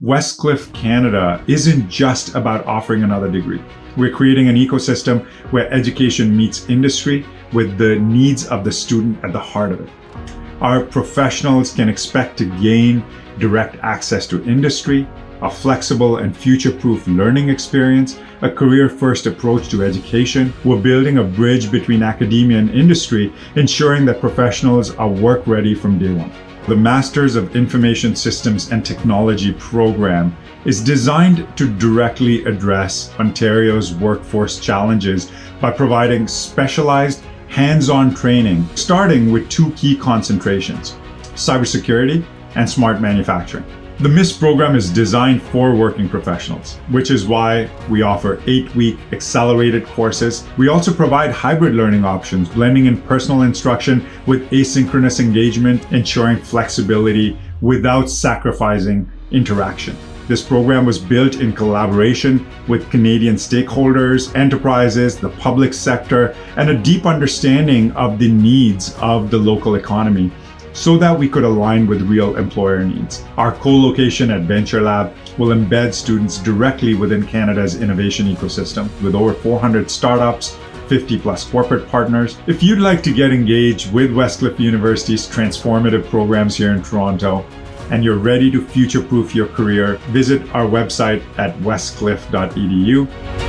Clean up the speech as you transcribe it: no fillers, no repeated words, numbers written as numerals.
Westcliff, Canada isn't just about offering another degree. We're creating an ecosystem where education meets industry with the needs of the student at the heart of it. Our professionals can expect to gain direct access to industry, a flexible and future-proof learning experience, a career-first approach to education. We're building a bridge between academia and industry, ensuring that professionals are work-ready from day one. The Masters of Information Systems and Technology program is designed to directly address Ontario's workforce challenges by providing specialized, hands-on training, starting with two key concentrations: cybersecurity and smart manufacturing. The MIST program is designed for working professionals, which is why we offer 8-week accelerated courses. We also provide hybrid learning options, blending in personal instruction with asynchronous engagement, ensuring flexibility without sacrificing interaction. This program was built in collaboration with Canadian stakeholders, enterprises, the public sector, and a deep understanding of the needs of the local economy, so that we could align with real employer needs. Our co-location at Venture Lab will embed students directly within Canada's innovation ecosystem with over 400 startups, 50 plus corporate partners. If you'd like to get engaged with Westcliff University's transformative programs here in Toronto, and you're ready to future-proof your career, visit our website at westcliff.edu.